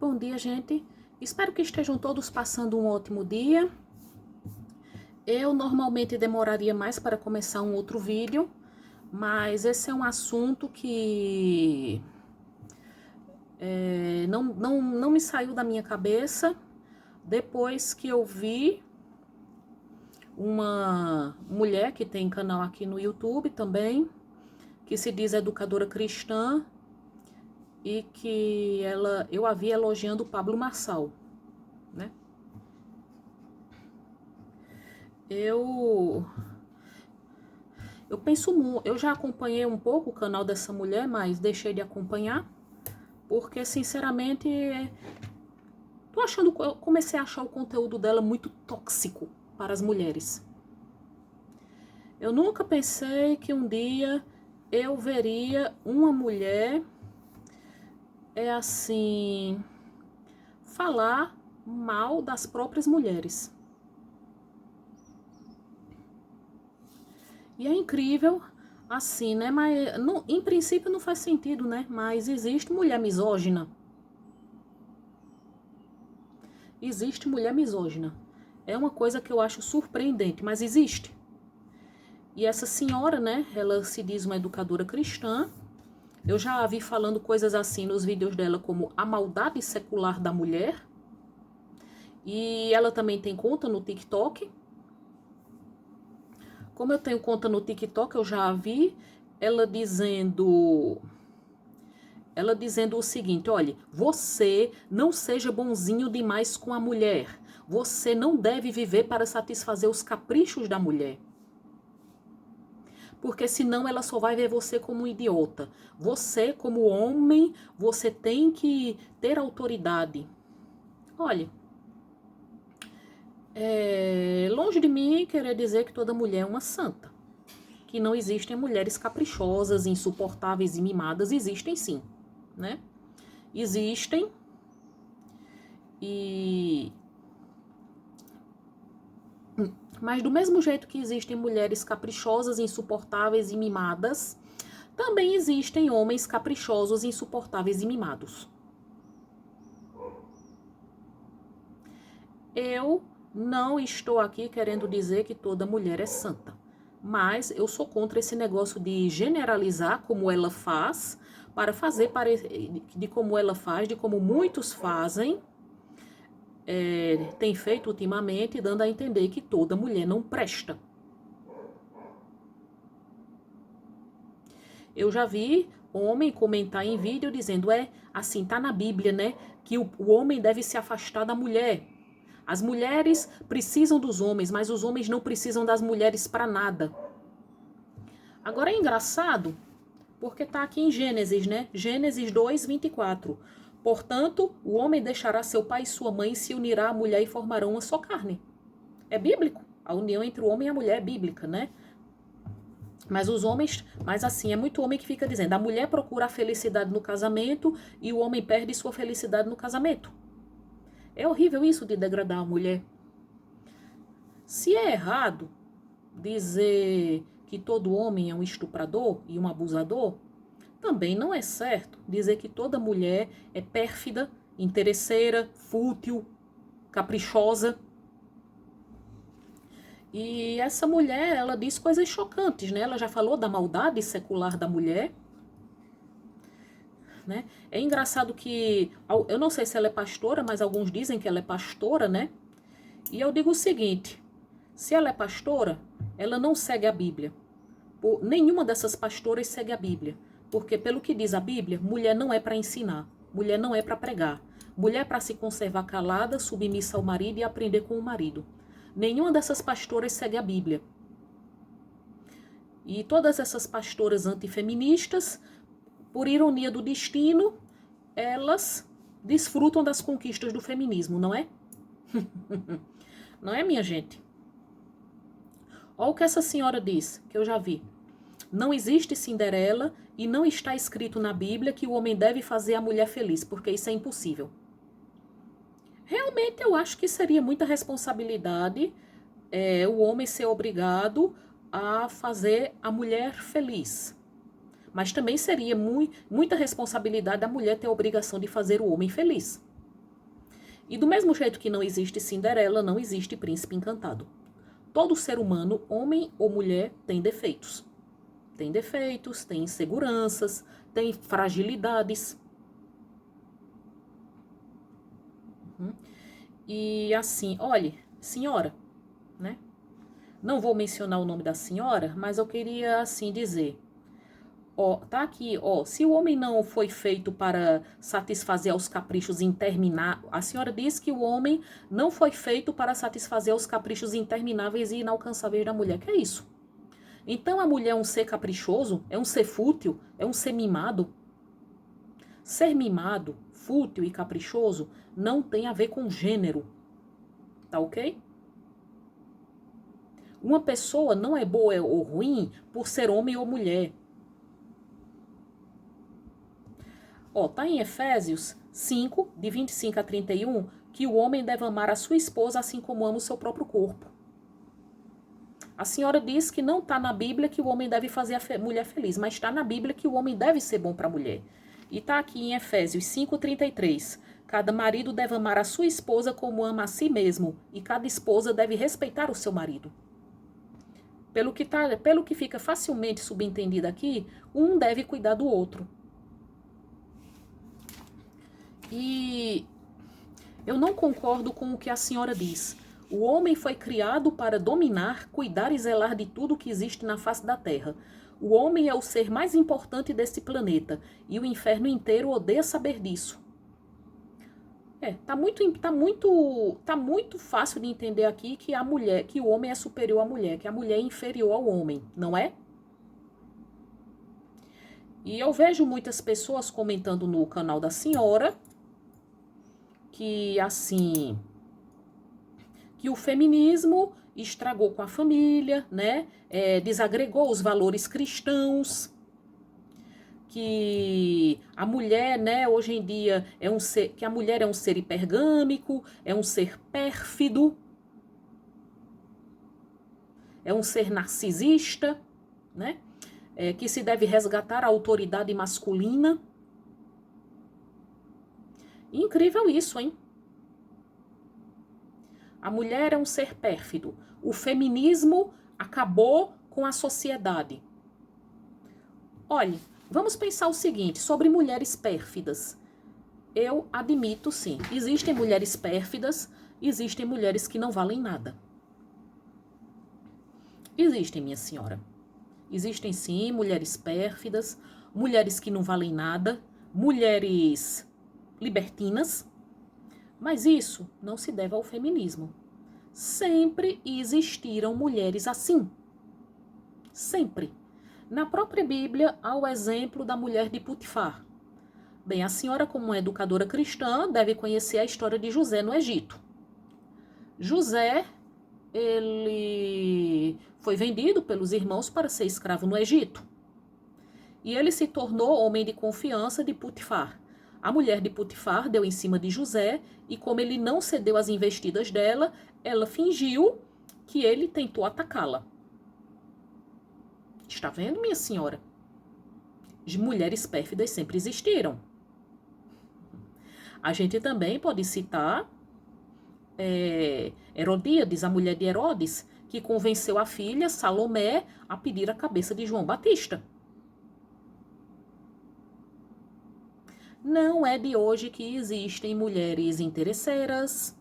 Bom dia, gente. Espero que estejam todos passando um ótimo dia. Eu normalmente demoraria mais para começar um outro vídeo, mas esse é um assunto que não me saiu da minha cabeça depois que eu vi uma mulher que tem canal aqui no YouTube também, que se diz educadora cristã, e que eu a vi elogiando o Pablo Marçal, né? Eu penso muito, eu já acompanhei um pouco o canal dessa mulher, mas deixei de acompanhar, porque sinceramente, eu comecei a achar o conteúdo dela muito tóxico para as mulheres. Eu nunca pensei que um dia eu veria uma mulher falar mal das próprias mulheres. E é incrível, assim, né? Mas em princípio não faz sentido, né? Mas existe mulher misógina. Existe mulher misógina. É uma coisa que eu acho surpreendente, mas existe. E essa senhora, né? Ela se diz uma educadora cristã. Eu já a vi falando coisas assim nos vídeos dela, como a maldade secular da mulher. E ela também tem conta no TikTok. Como eu tenho conta no TikTok, eu já a vi ela dizendo o seguinte: olha, você não seja bonzinho demais com a mulher. Você não deve viver para satisfazer os caprichos da mulher. Porque senão ela só vai ver você como um idiota. Você, como homem, você tem que ter autoridade. Olha, longe de mim querer dizer que toda mulher é uma santa. Que não existem mulheres caprichosas, insuportáveis e mimadas. Existem sim, né? Existem. Mas do mesmo jeito que existem mulheres caprichosas, insuportáveis e mimadas, também existem homens caprichosos, insuportáveis e mimados. Eu não estou aqui querendo dizer que toda mulher é santa, mas eu sou contra esse negócio de generalizar como ela faz, para fazer de como ela faz, de como muitos fazem, tem feito ultimamente, dando a entender que toda mulher não presta. Eu já vi homem comentar em vídeo dizendo, assim, tá na Bíblia, né, que o homem deve se afastar da mulher. As mulheres precisam dos homens, mas os homens não precisam das mulheres para nada. Agora é engraçado, porque tá aqui em Gênesis, né? Gênesis 2:24. Portanto, o homem deixará seu pai e sua mãe, se unirá à mulher e formarão uma só carne. É bíblico. A união entre o homem e a mulher é bíblica, né? Mas assim, é muito homem que fica dizendo, a mulher procura a felicidade no casamento e o homem perde sua felicidade no casamento. É horrível isso de degradar a mulher. Se é errado dizer que todo homem é um estuprador e um abusador, também não é certo dizer que toda mulher é pérfida, interesseira, fútil, caprichosa. E essa mulher, ela diz coisas chocantes, né? Ela já falou da maldade secular da mulher, né? É engraçado que, eu não sei se ela é pastora, mas alguns dizem que ela é pastora, né? E eu digo o seguinte, se ela é pastora, ela não segue a Bíblia. Nenhuma dessas pastoras segue a Bíblia. Porque, pelo que diz a Bíblia, mulher não é para ensinar, mulher não é para pregar. Mulher é para se conservar calada, submissa ao marido e aprender com o marido. Nenhuma dessas pastoras segue a Bíblia. E todas essas pastoras antifeministas, por ironia do destino, elas desfrutam das conquistas do feminismo, não é? Não é, minha gente? Olha o que essa senhora diz, que eu já vi. Não existe Cinderela e não está escrito na Bíblia que o homem deve fazer a mulher feliz, porque isso é impossível. Realmente eu acho que seria muita responsabilidade o homem ser obrigado a fazer a mulher feliz. Mas também seria muita responsabilidade da mulher ter a obrigação de fazer o homem feliz. E do mesmo jeito que não existe Cinderela, não existe príncipe encantado. Todo ser humano, homem ou mulher, tem defeitos. Tem defeitos, tem inseguranças, tem fragilidades. E assim, olhe, senhora, né? Não vou mencionar o nome da senhora, mas eu queria assim dizer. Ó, tá aqui, ó, se o homem não foi feito para satisfazer aos caprichos intermináveis, a senhora diz que o homem não foi feito para satisfazer aos caprichos intermináveis e inalcançáveis da mulher. Que é isso? Então a mulher é um ser caprichoso? É um ser fútil? É um ser mimado? Ser mimado, fútil e caprichoso não tem a ver com gênero, tá ok? Uma pessoa não é boa ou ruim por ser homem ou mulher. Ó, tá em Efésios 5, de 25 a 31, que o homem deve amar a sua esposa assim como ama o seu próprio corpo. A senhora diz que não está na Bíblia que o homem deve fazer a mulher feliz, mas está na Bíblia que o homem deve ser bom para a mulher. E está aqui em Efésios 5:33. Cada marido deve amar a sua esposa como ama a si mesmo, e cada esposa deve respeitar o seu marido. Pelo que fica facilmente subentendido aqui, um deve cuidar do outro. E eu não concordo com o que a senhora diz. O homem foi criado para dominar, cuidar e zelar de tudo que existe na face da terra. O homem é o ser mais importante desse planeta e o inferno inteiro odeia saber disso. Tá muito fácil de entender aqui que a mulher, que o homem é superior à mulher, que a mulher é inferior ao homem, não é? E eu vejo muitas pessoas comentando no canal da senhora que assim, que o feminismo estragou com a família, né? Desagregou os valores cristãos, que a mulher, né, hoje em dia é um ser, que a mulher é um ser hipergâmico, é um ser pérfido, é um ser narcisista, né? Que se deve resgatar a autoridade masculina. Incrível isso, hein? A mulher é um ser pérfido. O feminismo acabou com a sociedade. Olhe, vamos pensar o seguinte, sobre mulheres pérfidas. Eu admito, sim, existem mulheres pérfidas, existem mulheres que não valem nada. Existem, minha senhora. Existem, sim, mulheres pérfidas, mulheres que não valem nada, mulheres libertinas, mas isso não se deve ao feminismo. Sempre existiram mulheres assim. Sempre. Na própria Bíblia, há o exemplo da mulher de Potifar. Bem, a senhora, como educadora cristã, deve conhecer a história de José no Egito. José, ele foi vendido pelos irmãos para ser escravo no Egito. E ele se tornou homem de confiança de Potifar. A mulher de Potifar deu em cima de José e, como ele não cedeu às investidas dela, ela fingiu que ele tentou atacá-la. Está vendo, minha senhora? As mulheres pérfidas sempre existiram. A gente também pode citar Herodíades, a mulher de Herodes, que convenceu a filha, Salomé, a pedir a cabeça de João Batista. Não é de hoje que existem mulheres interesseiras,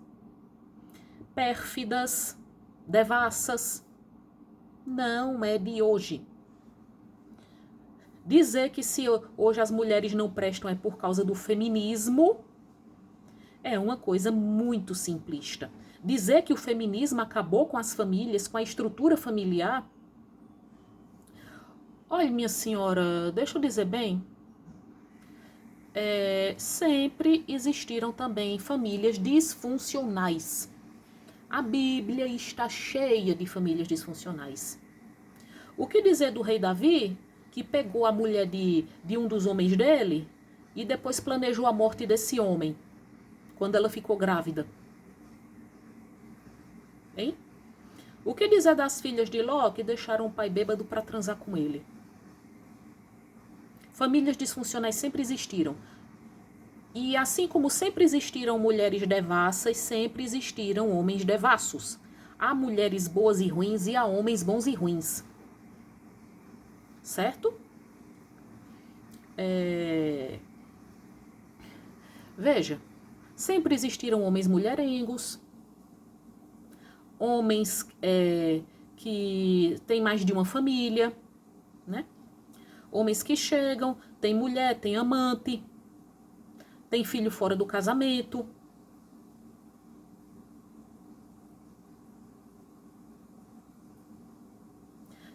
pérfidas, devassas. Não é de hoje. Dizer que se hoje as mulheres não prestam é por causa do feminismo é uma coisa muito simplista. Dizer que o feminismo acabou com as famílias, com a estrutura familiar. Olha, minha senhora, deixa eu dizer bem. Sempre existiram também famílias disfuncionais. A Bíblia está cheia de famílias disfuncionais. O que dizer do rei Davi, que pegou a mulher de um dos homens dele e depois planejou a morte desse homem, quando ela ficou grávida? Hein? O que dizer das filhas de Ló, que deixaram o pai bêbado para transar com ele? Famílias disfuncionais sempre existiram. E assim como sempre existiram mulheres devassas, sempre existiram homens devassos. Há mulheres boas e ruins e há homens bons e ruins. Certo? Veja, sempre existiram homens mulherengos, homens que têm mais de uma família, né? Homens que chegam, tem mulher, tem amante, tem filho fora do casamento.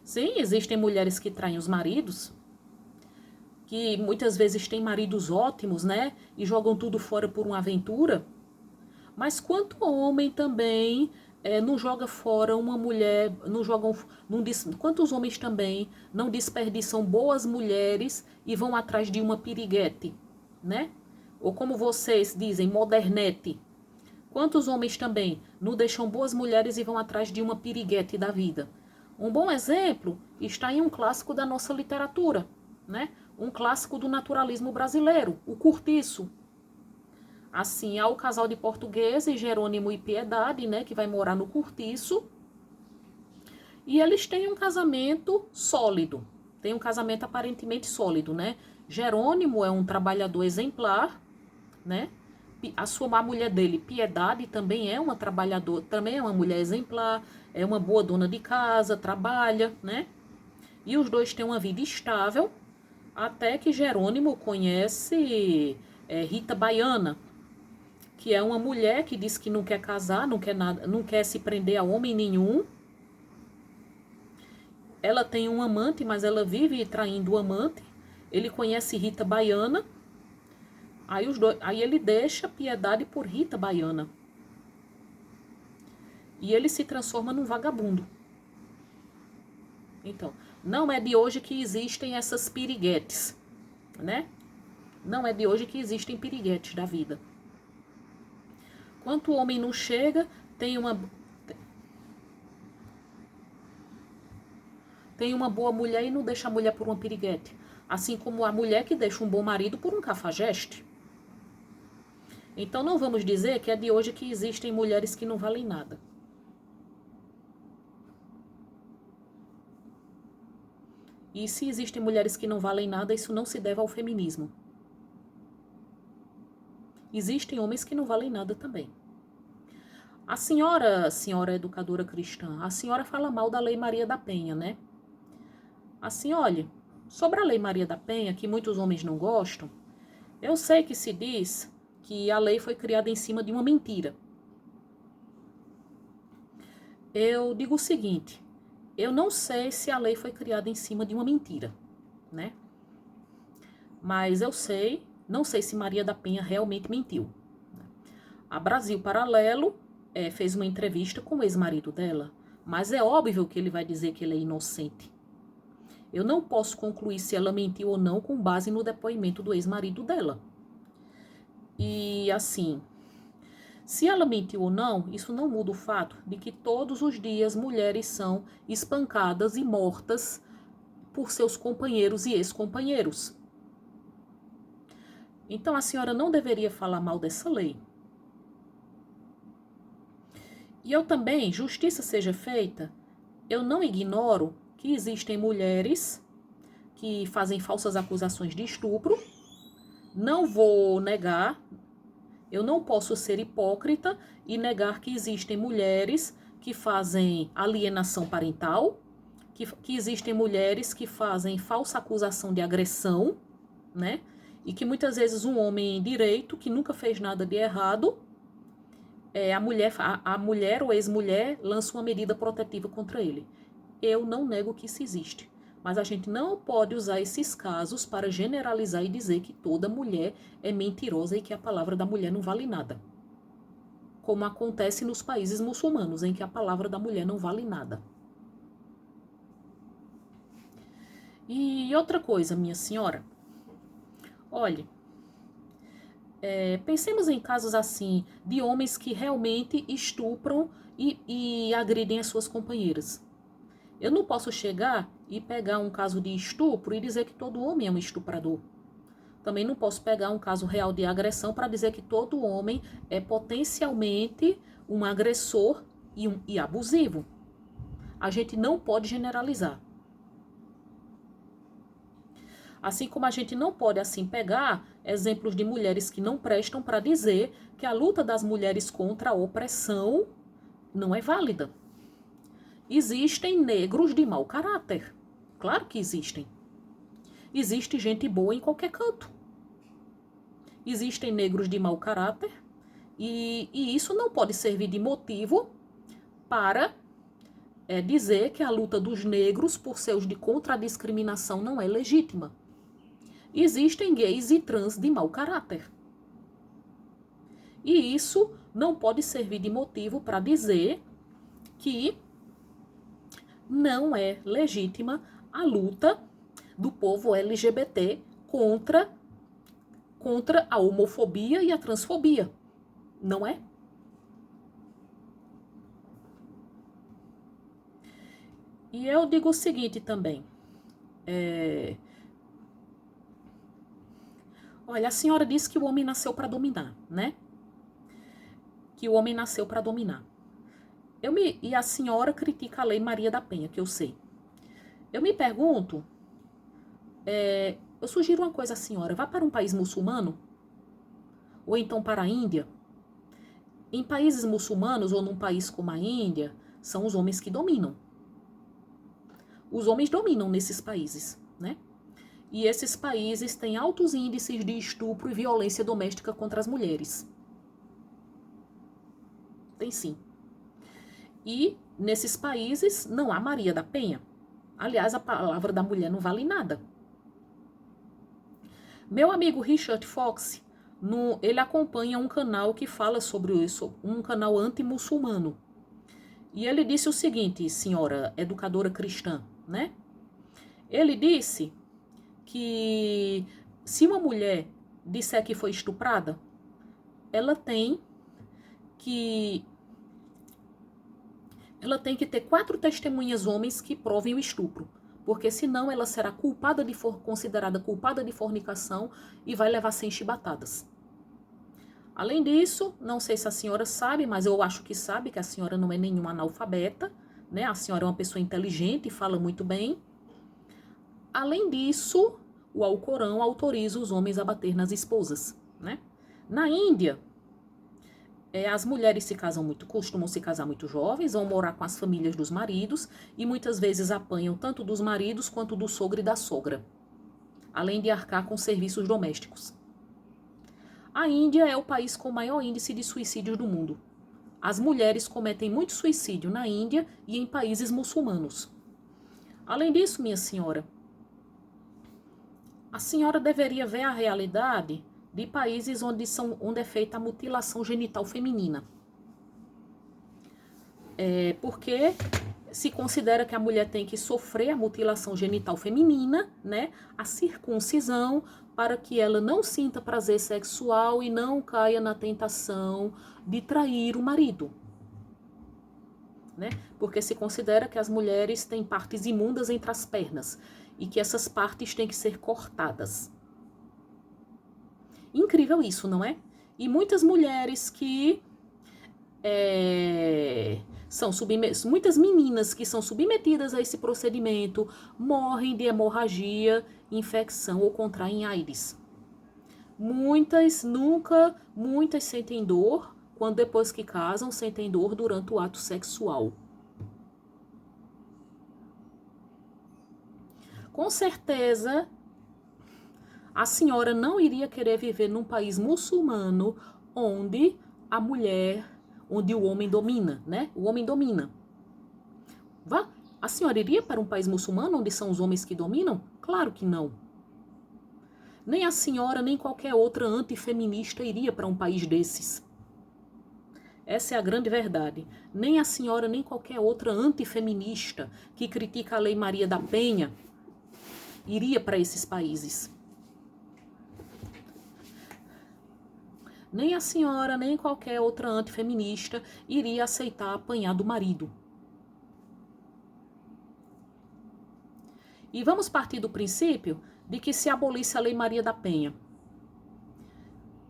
Sim, existem mulheres que traem os maridos, que muitas vezes têm maridos ótimos, né? E jogam tudo fora por uma aventura. Mas quanto homem também não joga fora uma mulher, quantos homens também não desperdiçam boas mulheres e vão atrás de uma piriguete, né? Ou como vocês dizem, modernete. Quantos homens também não deixam boas mulheres e vão atrás de uma piriguete da vida? Um bom exemplo está em um clássico da nossa literatura, né? Um clássico do naturalismo brasileiro, o Cortiço. Assim, há o casal de portugueses, Jerônimo e Piedade, né, que vai morar no Cortiço. E eles têm um casamento sólido. Tem um casamento aparentemente sólido, né? Jerônimo é um trabalhador exemplar, né? A mulher dele, Piedade, também é uma trabalhadora, também é uma mulher exemplar, é uma boa dona de casa, trabalha, né? E os dois têm uma vida estável, até que Jerônimo conhece Rita Baiana, que é uma mulher que diz que não quer casar, não quer nada, não quer se prender a homem nenhum. Ela tem um amante, mas ela vive traindo o amante. Ele conhece Rita Baiana. Aí ele deixa Piedade por Rita Baiana. E ele se transforma num vagabundo. Então, não é de hoje que existem essas piriguetes, né? Não é de hoje que existem piriguetes da vida. Quanto o homem não chega, tem uma boa mulher e não deixa a mulher por uma piriguete. Assim como a mulher que deixa um bom marido por um cafajeste. Então não vamos dizer que é de hoje que existem mulheres que não valem nada. E se existem mulheres que não valem nada, isso não se deve ao feminismo. Existem homens que não valem nada também. A senhora educadora cristã, a senhora fala mal da Lei Maria da Penha, né? Assim, olha, sobre a Lei Maria da Penha, que muitos homens não gostam, eu sei que se diz que a lei foi criada em cima de uma mentira. Eu digo o seguinte, eu não sei se a lei foi criada em cima de uma mentira, né? Mas não sei se Maria da Penha realmente mentiu. A Brasil Paralelo fez uma entrevista com o ex-marido dela, mas é óbvio que ele vai dizer que ele é inocente. Eu não posso concluir se ela mentiu ou não com base no depoimento do ex-marido dela. E assim, se ela mentiu ou não, isso não muda o fato de que todos os dias mulheres são espancadas e mortas por seus companheiros e ex-companheiros. Então a senhora não deveria falar mal dessa lei. E eu também, justiça seja feita, eu não ignoro que existem mulheres que fazem falsas acusações de estupro. Não vou negar, eu não posso ser hipócrita e negar que existem mulheres que fazem alienação parental, que existem mulheres que fazem falsa acusação de agressão, né? E que muitas vezes um homem direito, que nunca fez nada de errado, a mulher ou ex-mulher lança uma medida protetiva contra ele. Eu não nego que isso existe. Mas a gente não pode usar esses casos para generalizar e dizer que toda mulher é mentirosa e que a palavra da mulher não vale nada. Como acontece nos países muçulmanos, em que a palavra da mulher não vale nada. E outra coisa, minha senhora. Olhe, pensemos em casos assim, de homens que realmente estupram e agridem as suas companheiras. Eu não posso chegar e pegar um caso de estupro e dizer que todo homem é um estuprador. Também não posso pegar um caso real de agressão para dizer que todo homem é potencialmente um agressor e abusivo. A gente não pode generalizar. Assim como a gente não pode, assim, pegar exemplos de mulheres que não prestam para dizer que a luta das mulheres contra a opressão não é válida. Existem negros de mau caráter. Claro que existem. Existe gente boa em qualquer canto. Existem negros de mau caráter e isso não pode servir de motivo para dizer que a luta dos negros por seus de contra a discriminação não é legítima. Existem gays e trans de mau caráter. E isso não pode servir de motivo para dizer que não é legítima a luta do povo LGBT contra a homofobia e a transfobia. Não é? E eu digo o seguinte também. Olha, a senhora disse que o homem nasceu para dominar, né? Que o homem nasceu para dominar. E a senhora critica a Lei Maria da Penha, que eu sei. Eu me pergunto, eu sugiro uma coisa à senhora, vá para um país muçulmano, ou então para a Índia. Em países muçulmanos, ou num país como a Índia, são os homens que dominam. Os homens dominam nesses países, né? E esses países têm altos índices de estupro e violência doméstica contra as mulheres. Tem sim. E nesses países não há Maria da Penha. Aliás, a palavra da mulher não vale nada. Meu amigo Richard Fox, ele acompanha um canal que fala sobre isso, um canal anti-muçulmano. E ele disse o seguinte, senhora educadora cristã, né? Ele disse que se uma mulher disser que foi estuprada, ela tem que ter 4 testemunhas homens que provem o estupro, porque senão ela será considerada culpada de fornicação e vai levar 100 chibatadas. Além disso, não sei se a senhora sabe, mas eu acho que sabe que a senhora não é nenhuma analfabeta, né? A senhora é uma pessoa inteligente e fala muito bem. Além disso, o Alcorão autoriza os homens a bater nas esposas, né? Na Índia, as mulheres costumam se casar muito jovens, vão morar com as famílias dos maridos e muitas vezes apanham tanto dos maridos quanto do sogro e da sogra, além de arcar com serviços domésticos. A Índia é o país com o maior índice de suicídios do mundo. As mulheres cometem muito suicídio na Índia e em países muçulmanos. Além disso, minha senhora, a senhora deveria ver a realidade de países onde é feita a mutilação genital feminina. Porque se considera que a mulher tem que sofrer a mutilação genital feminina, né? A circuncisão, para que ela não sinta prazer sexual e não caia na tentação de trair o marido. Né? Porque se considera que as mulheres têm partes imundas entre as pernas e que essas partes têm que ser cortadas. Incrível isso, não é? E muitas mulheres que muitas meninas que são submetidas a esse procedimento morrem de hemorragia, infecção ou contraem AIDS. Muitas sentem dor quando depois que casam, sentem dor durante o ato sexual. Com certeza, a senhora não iria querer viver num país muçulmano onde onde o homem domina, né? O homem domina. A senhora iria para um país muçulmano onde são os homens que dominam? Claro que não. Nem a senhora, nem qualquer outra antifeminista iria para um país desses. Essa é a grande verdade. Nem a senhora, nem qualquer outra antifeminista que critica a Lei Maria da Penha iria para esses países. Nem a senhora, nem qualquer outra antifeminista iria aceitar apanhar do marido. E vamos partir do princípio de que se abolisse a Lei Maria da Penha,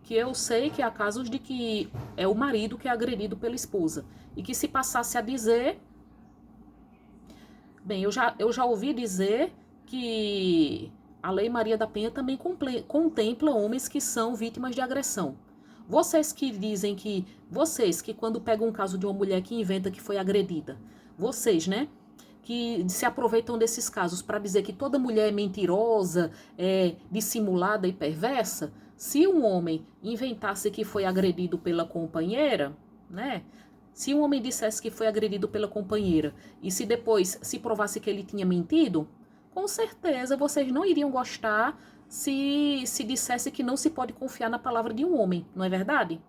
que eu sei que há casos de que é o marido que é agredido pela esposa, e que se passasse a dizer... Bem, eu já ouvi dizer que a Lei Maria da Penha também contempla homens que são vítimas de agressão. Vocês que quando pegam um caso de uma mulher que inventa que foi agredida, vocês, né, que se aproveitam desses casos para dizer que toda mulher é mentirosa, é dissimulada e perversa, se um homem inventasse que foi agredido pela companheira, né, se um homem dissesse que foi agredido pela companheira e se depois se provasse que ele tinha mentido, com certeza vocês não iriam gostar se dissesse que não se pode confiar na palavra de um homem, não é verdade?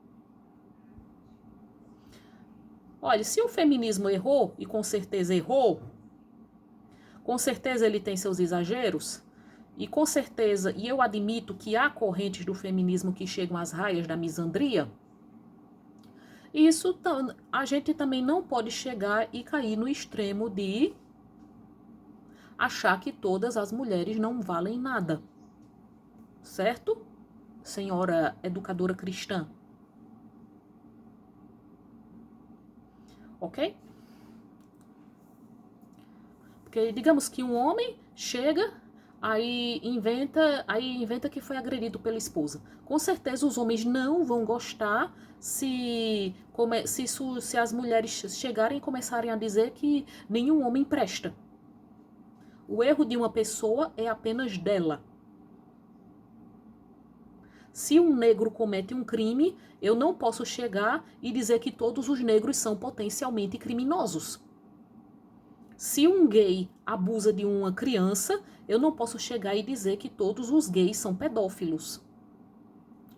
Olha, se o feminismo errou, e com certeza errou, com certeza ele tem seus exageros, e com certeza, e eu admito que há correntes do feminismo que chegam às raias da misandria, isso a gente também não pode chegar e cair no extremo de achar que todas as mulheres não valem nada. Certo, senhora educadora cristã? Ok? Porque digamos que um homem chega, aí inventa que foi agredido pela esposa. Com certeza os homens não vão gostar se as mulheres chegarem e começarem a dizer que nenhum homem presta. O erro de uma pessoa é apenas dela. Se um negro comete um crime, eu não posso chegar e dizer que todos os negros são potencialmente criminosos. Se um gay abusa de uma criança, eu não posso chegar e dizer que todos os gays são pedófilos.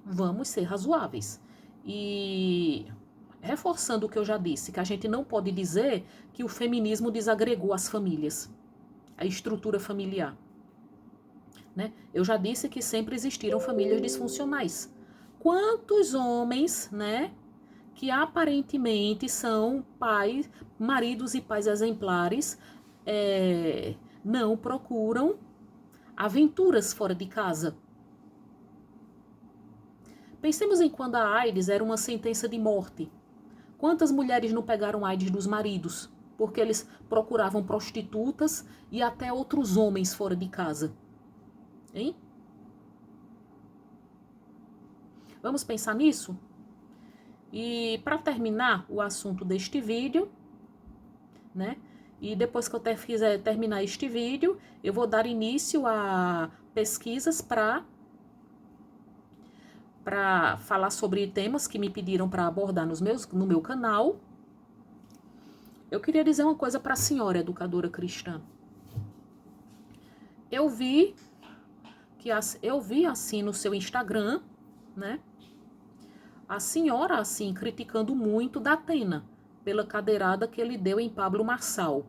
Vamos ser razoáveis. E reforçando o que eu já disse, que a gente não pode dizer que o feminismo desagregou as famílias, a estrutura familiar. Né? Eu já disse que sempre existiram famílias disfuncionais. Quantos homens, né, que aparentemente são pais, maridos e pais exemplares, não procuram aventuras fora de casa? Pensemos em quando a AIDS era uma sentença de morte. Quantas mulheres não pegaram AIDS dos maridos, porque eles procuravam prostitutas e até outros homens fora de casa? Hein? Vamos pensar nisso? E para terminar o assunto deste vídeo, né? E depois que eu quiser terminar este vídeo, eu vou dar início a pesquisas para falar sobre temas que me pediram para abordar no meu canal. Eu queria dizer uma coisa para a senhora educadora cristã. Eu vi assim no seu Instagram, né? A senhora assim criticando muito Datena pela cadeirada que ele deu em Pablo Marçal.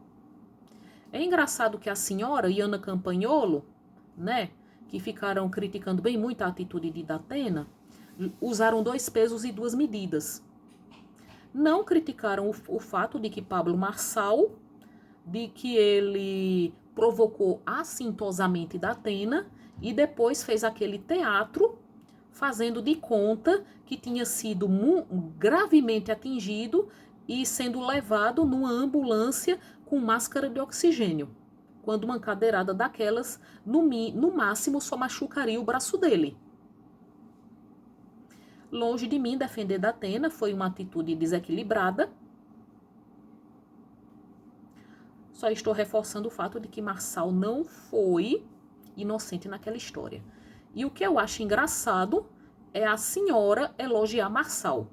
É engraçado que a senhora e Ana Campagnolo, né, que ficaram criticando bem muito a atitude de Datena, usaram 2 pesos e 2 medidas. Não criticaram o fato de que Pablo Marçal, de que ele provocou assintosamente Datena e depois fez aquele teatro fazendo de conta que tinha sido gravemente atingido e sendo levado numa ambulância com máscara de oxigênio, quando uma cadeirada daquelas, no máximo, só machucaria o braço dele. Longe de mim defender Datena, foi uma atitude desequilibrada. Só estou reforçando o fato de que Marçal não foi inocente naquela história. E o que eu acho engraçado é a senhora elogiar Marçal,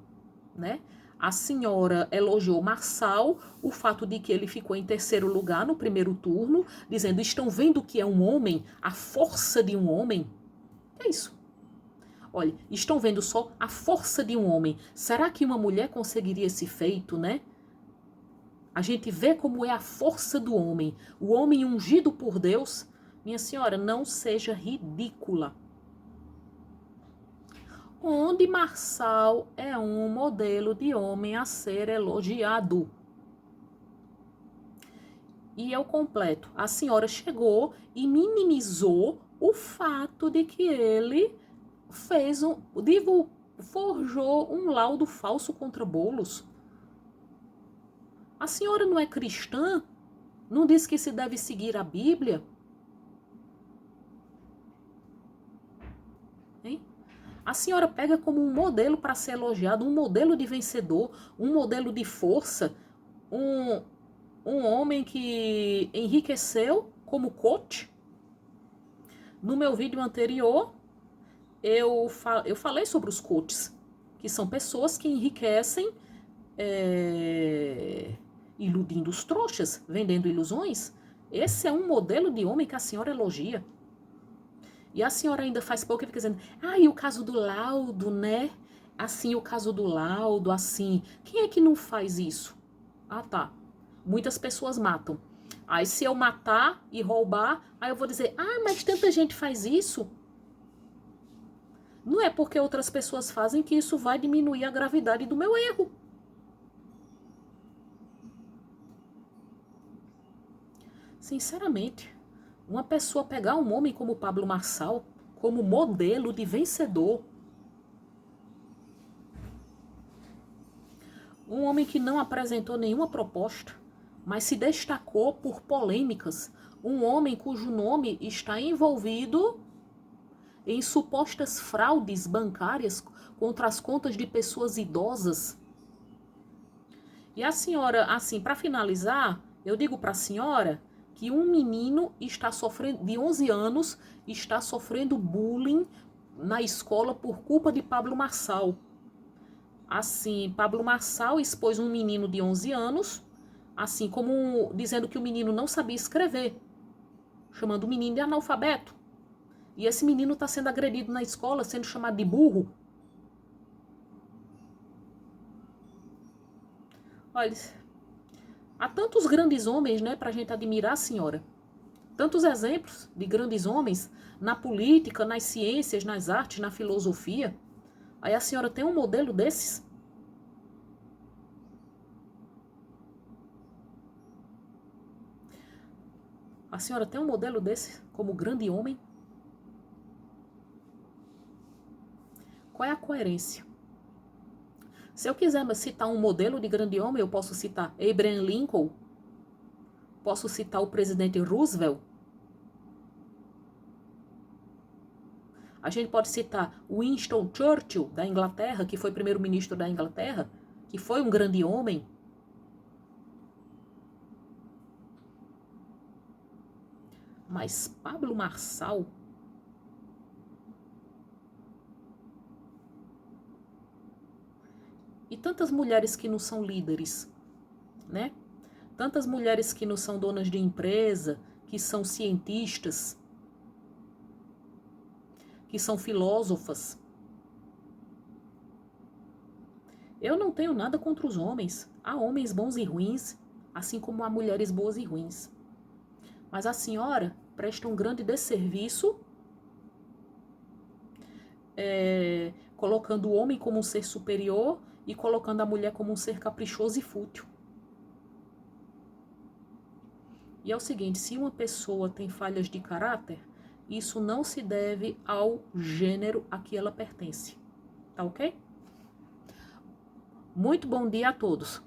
né? A senhora elogiou Marçal, o fato de que ele ficou em 3º lugar no primeiro turno, dizendo, estão vendo o que é um homem? A força de um homem? É isso. Olha, estão vendo só a força de um homem. Será que uma mulher conseguiria esse feito, né? A gente vê como é a força do homem. O homem ungido por Deus. Minha senhora, não seja ridícula. Onde Marçal é um modelo de homem a ser elogiado. E eu completo. A senhora chegou e minimizou o fato de que ele forjou um laudo falso contra Boulos. A senhora não é cristã? Não diz que se deve seguir a Bíblia? Hein? A senhora pega como um modelo para ser elogiado, um modelo de vencedor, um modelo de força, um homem que enriqueceu como coach. No meu vídeo anterior, eu falei sobre os coaches, que são pessoas que enriquecem iludindo os trouxas, vendendo ilusões. Esse é um modelo de homem que a senhora elogia. E a senhora ainda faz pouco e fica dizendo, e o caso do laudo, né? Assim, o caso do laudo, assim. Quem é que não faz isso? Ah, tá. Muitas pessoas matam. Aí se eu matar e roubar, aí eu vou dizer, mas tanta gente faz isso. Não é porque outras pessoas fazem que isso vai diminuir a gravidade do meu erro. Sinceramente, uma pessoa pegar um homem como Pablo Marçal como modelo de vencedor, um homem que não apresentou nenhuma proposta, mas se destacou por polêmicas, um homem cujo nome está envolvido em supostas fraudes bancárias contra as contas de pessoas idosas. E a senhora, assim, para finalizar, eu digo para a senhora que um menino está sofrendo, de 11 anos, está sofrendo bullying na escola por culpa de Pablo Marçal. Assim, Pablo Marçal expôs um menino de 11 anos, assim como dizendo que o menino não sabia escrever, chamando o menino de analfabeto. E esse menino está sendo agredido na escola, sendo chamado de burro. Olha, há tantos grandes homens, né, para a gente admirar, senhora. Tantos exemplos de grandes homens na política, nas ciências, nas artes, na filosofia. Aí a senhora tem um modelo desses? A senhora tem um modelo desse como grande homem? Qual é a coerência? Se eu quiser citar um modelo de grande homem, eu posso citar Abraham Lincoln, posso citar o presidente Roosevelt, a gente pode citar Winston Churchill, da Inglaterra, que foi primeiro-ministro da Inglaterra, que foi um grande homem. Mas Pablo Marçal, e tantas mulheres que não são líderes, né? Tantas mulheres que não são donas de empresa, que são cientistas, que são filósofas. Eu não tenho nada contra os homens. Há homens bons e ruins, assim como há mulheres boas e ruins. Mas a senhora presta um grande desserviço colocando o homem como um ser superior e colocando a mulher como um ser caprichoso e fútil. E é o seguinte, se uma pessoa tem falhas de caráter, isso não se deve ao gênero a que ela pertence. Tá ok? Muito bom dia a todos.